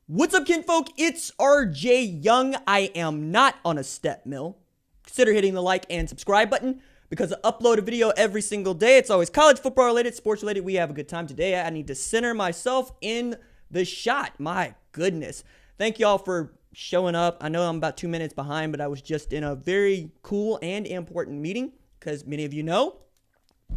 What's up, kinfolk? It's RJ Young. I am not on a step mill. Consider hitting the like and subscribe button because I upload a video every single day. It's always college football related, sports related. We have a good time today. I need to center myself in the shot. My goodness. Thank y'all for showing up. I know I'm about 2 minutes behind, but I was just in a very cool and important meeting because many of you know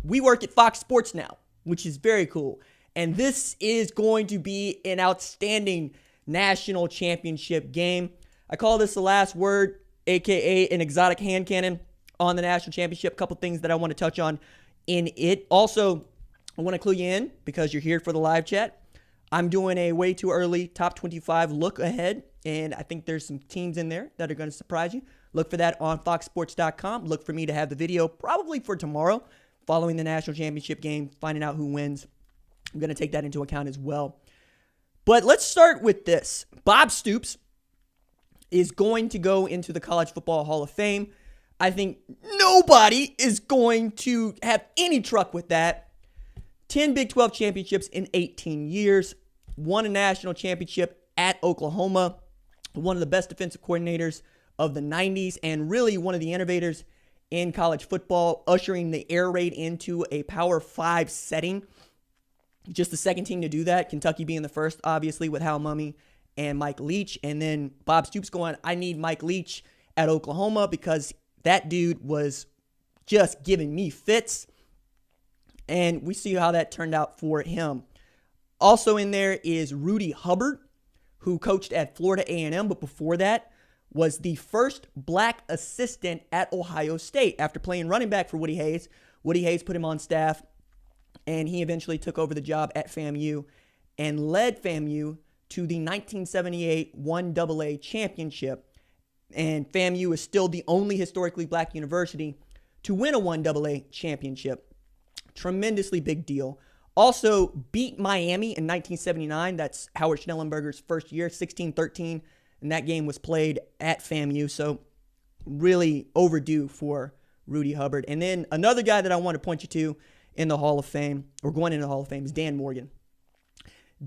we work at Fox Sports now, which is very cool. And this is going to be an outstanding national championship game. I call this the last word, aka an exotic hand cannon on the national championship. A couple things that I want to touch on in it. Also, I want to clue you in because you're here for the live chat. I'm doing a way too early top 25 look ahead, and I think there's some teams in there that are going to surprise you. Look for that on foxsports.com. Look for me to have the video probably for tomorrow following the national championship game, finding out who wins. I'm going to take that into account as well. But let's start with this. Bob Stoops is going to go into the College Football Hall of Fame. I think nobody is going to have any truck with that. 10 Big 12 championships in 18 years. Won a national championship at Oklahoma. One of the best defensive coordinators of the 90s and really one of the innovators in college football, ushering the air raid into a Power 5 setting. Just the second team to do that, Kentucky being the first, obviously, with Hal Mumme and Mike Leach. And then Bob Stoops going, I need Mike Leach at Oklahoma because that dude was just giving me fits. And we see how that turned out for him. Also in there is Rudy Hubbard, who coached at Florida A&M, but before that was the first black assistant at Ohio State. After playing running back for Woody Hayes, Woody Hayes put him on staff. And he eventually took over the job at FAMU and led FAMU to the 1978 1AA championship. And FAMU is still the only historically black university to win a 1AA championship. Tremendously big deal. Also beat Miami in 1979. That's Howard Schnellenberger's first year, 16-13. And that game was played at FAMU. So really overdue for Rudy Hubbard. And then another guy that I want to point you to in the Hall of Fame, or going into the Hall of Fame, is Dan Morgan.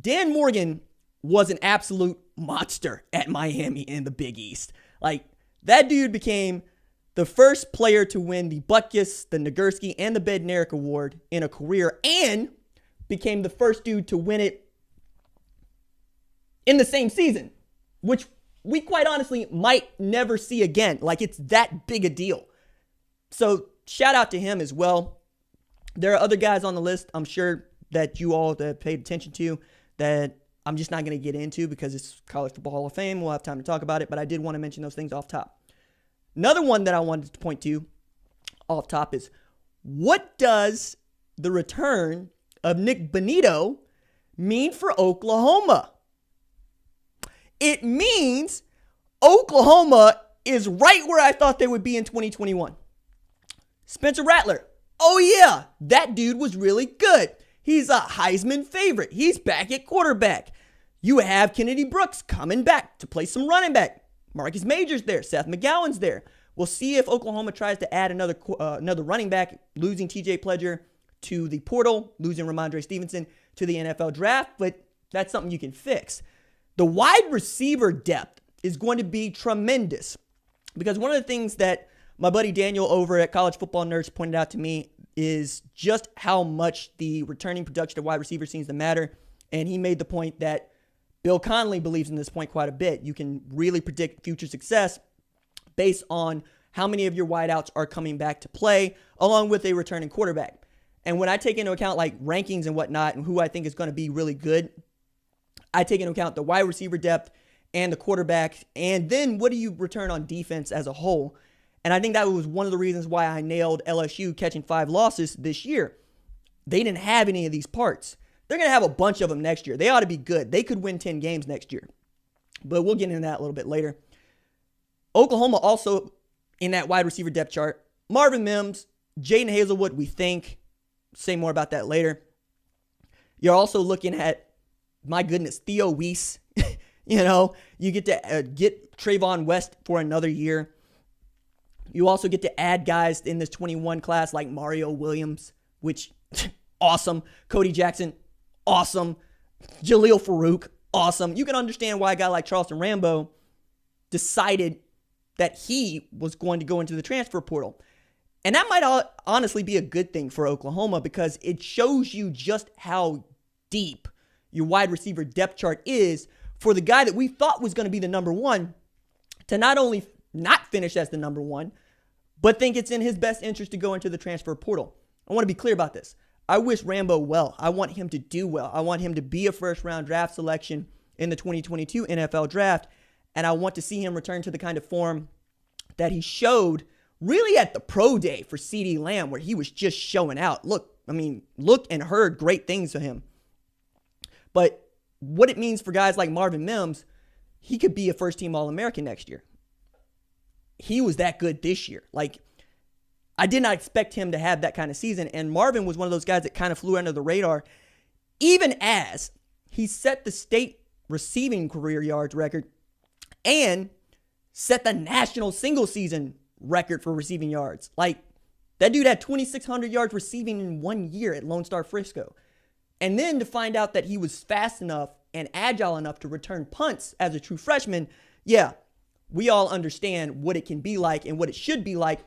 Dan Morgan was an absolute monster at Miami in the Big East. Like, that dude became the first player to win the Butkus, the Nagurski, and the Bednarik Award in a career, and became the first dude to win it in the same season, which we quite honestly might never see again. Like, it's that big a deal. So, shout out to him as well. There are other guys on the list, I'm sure, that you all have paid attention to that I'm just not going to get into because it's College Football Hall of Fame. We'll have time to talk about it, but I did want to mention those things off top. Another one that I wanted to point to off top is, what does the return of Nik Bonitto mean for Oklahoma? It means Oklahoma is right where I thought they would be in 2021. Spencer Rattler. Oh yeah, that dude was really good. He's a Heisman favorite. He's back at quarterback. You have Kennedy Brooks coming back to play some running back. Marcus Major's there. Seth McGowan's there. We'll see if Oklahoma tries to add another running back, losing TJ Pledger to the portal, losing Ramondre Stevenson to the NFL draft, but that's something you can fix. The wide receiver depth is going to be tremendous because one of the things that my buddy Daniel over at College Football Nerds pointed out to me is just how much the returning production of wide receiver seems to matter. And he made the point that Bill Connelly believes in this point quite a bit. You can really predict future success based on how many of your wideouts are coming back to play, along with a returning quarterback. And when I take into account like rankings and whatnot and who I think is going to be really good, I take into account the wide receiver depth and the quarterback. And then what do you return on defense as a whole? And I think that was one of the reasons why I nailed LSU catching 5 losses this year. They didn't have any of these parts. They're going to have a bunch of them next year. They ought to be good. They could win 10 games next year. But we'll get into that a little bit later. Oklahoma also in that wide receiver depth chart. Marvin Mims, Jaden Hazelwood, we think. Say more about that later. You're also looking at, my goodness, Theo Weiss. You get to get Trayvon West for another year. You also get to add guys in this 21 class like Mario Williams, which, awesome. Cody Jackson, awesome. Jaleel Farouk, awesome. You can understand why a guy like Charleston Rambo decided that he was going to go into the transfer portal. And that might honestly be a good thing for Oklahoma because it shows you just how deep your wide receiver depth chart is for the guy that we thought was going to be the number one to not only not finish as the number one, but think it's in his best interest to go into the transfer portal. I want to be clear about this. I wish Rambo well. I want him to do well. I want him to be a first-round draft selection in the 2022 NFL draft, and I want to see him return to the kind of form that he showed really at the pro day for CeeDee Lamb, where he was just showing out. Look and heard great things of him. But what it means for guys like Marvin Mims, he could be a first-team All-American next year. He was that good this year. I did not expect him to have that kind of season, and Marvin was one of those guys that kind of flew under the radar, even as he set the state receiving career yards record and set the national single-season record for receiving yards. That dude had 2,600 yards receiving in 1 year at Lone Star Frisco. And then to find out that he was fast enough and agile enough to return punts as a true freshman, yeah, we all understand what it can be like and what it should be like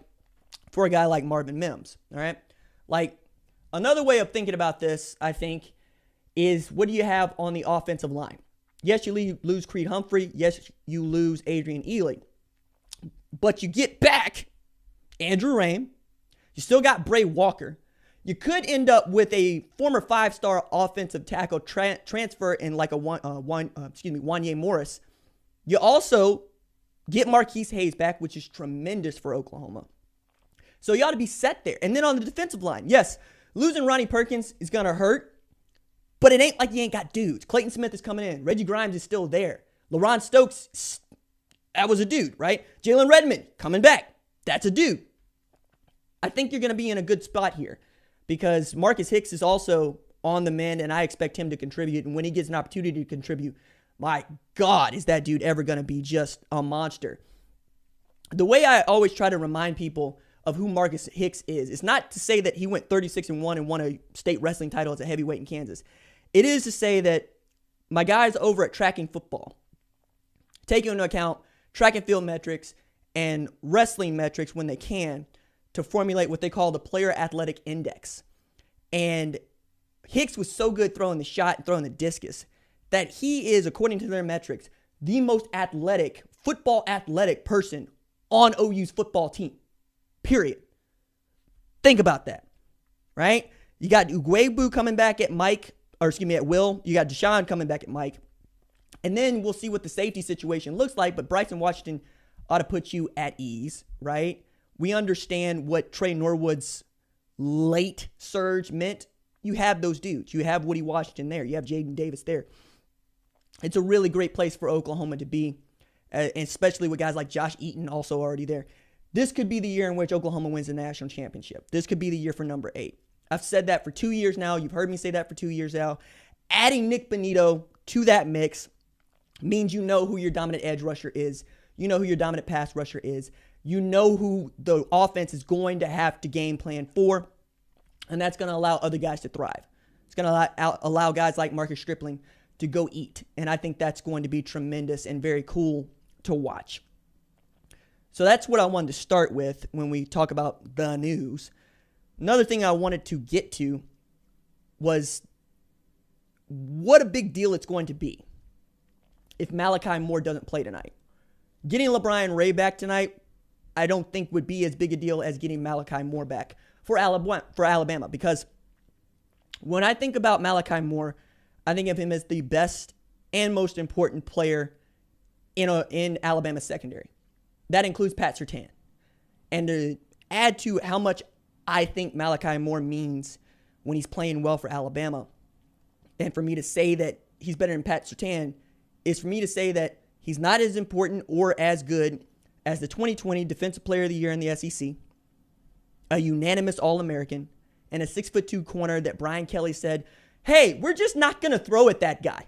for a guy like Marvin Mims, all right? Another way of thinking about this, I think, is what do you have on the offensive line? Yes, you lose Creed Humphrey. Yes, you lose Adrian Ely. But you get back Andrew Raym. You still got Bray Walker. You could end up with a former 5-star offensive tackle transfer in Wanye Morris. You also get Marquise Hayes back, which is tremendous for Oklahoma. So you ought to be set there. And then on the defensive line, yes, losing Ronnie Perkins is going to hurt, but it ain't like you ain't got dudes. Clayton Smith is coming in. Reggie Grimes is still there. LaRon Stokes, that was a dude, right? Jalen Redmond coming back. That's a dude. I think you're going to be in a good spot here because Marcus Hicks is also on the mend, and I expect him to contribute. And when he gets an opportunity to contribute, my God, is that dude ever going to be just a monster? The way I always try to remind people of who Marcus Hicks is, it's not to say that he went 36-1 and won a state wrestling title as a heavyweight in Kansas. It is to say that my guys over at Tracking Football take into account track and field metrics and wrestling metrics when they can to formulate what they call the player athletic index. And Hicks was so good throwing the shot and throwing the discus that he is, according to their metrics, the most athletic, football athletic person on OU's football team. Period. Think about that, right? You got Ugwebu coming back at Will. You got Deshaun coming back at Mike. And then we'll see what the safety situation looks like, but Bryson Washington ought to put you at ease, right? We understand what Trey Norwood's late surge meant. You have those dudes. You have Woody Washington there. You have Jaden Davis there. It's a really great place for Oklahoma to be, especially with guys like Josh Eaton also already there. This could be the year in which Oklahoma wins the national championship. This could be the year for number 8. I've said that for 2 years now. You've heard me say that for 2 years now. Adding Nik Bonitto to that mix means you know who your dominant edge rusher is. You know who your dominant pass rusher is. You know who the offense is going to have to game plan for, and that's going to allow other guys to thrive. It's going to allow guys like Marcus Stripling to go eat, and I think that's going to be tremendous and very cool to watch. So that's what I wanted to start with when we talk about the news. Another thing I wanted to get to was what a big deal it's going to be if Malachi Moore doesn't play tonight. Getting LeBron Ray back tonight, I don't think would be as big a deal as getting Malachi Moore back for Alabama, because when I think about Malachi Moore, I think of him as the best and most important player in Alabama's secondary. That includes Pat Surtain. And to add to how much I think Malachi Moore means when he's playing well for Alabama, and for me to say that he's better than Pat Surtain, is for me to say that he's not as important or as good as the 2020 Defensive Player of the Year in the SEC, a unanimous All-American, and a 6'2" corner that Brian Kelly said, hey, we're just not going to throw at that guy.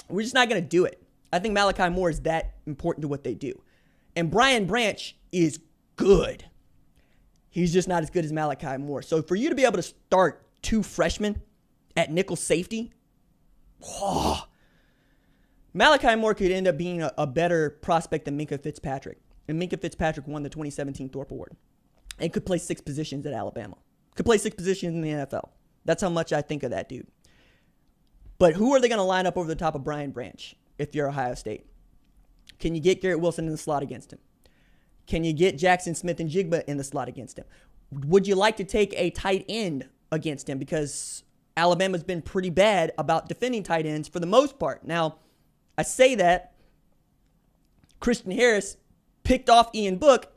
We're just not going to do it. I think Malachi Moore is that important to what they do. And Brian Branch is good. He's just not as good as Malachi Moore. So for you to be able to start 2 freshmen at nickel safety, Malachi Moore could end up being a better prospect than Minkah Fitzpatrick. And Minkah Fitzpatrick won the 2017 Thorpe Award. And could play 6 positions at Alabama. Could play 6 positions in the NFL. That's how much I think of that dude. But who are they going to line up over the top of Brian Branch if you're Ohio State? Can you get Garrett Wilson in the slot against him? Can you get Jackson Smith and Jigba in the slot against him? Would you like to take a tight end against him? Because Alabama's been pretty bad about defending tight ends for the most part. Now, I say that Christian Harris picked off Ian Book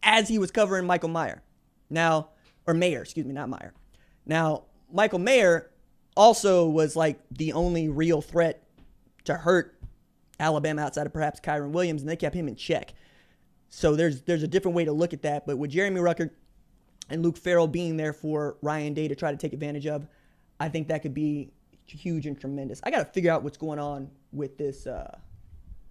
as he was covering Michael Mayer. Now, or Mayer, excuse me, not Meyer. Now, Michael Mayer also was like the only real threat to hurt Alabama outside of perhaps Kyron Williams, and they kept him in check. So there's a different way to look at that. But with Jeremy Ruckert and Luke Farrell being there for Ryan Day to try to take advantage of, I think that could be huge and tremendous. I got to figure out what's going on with this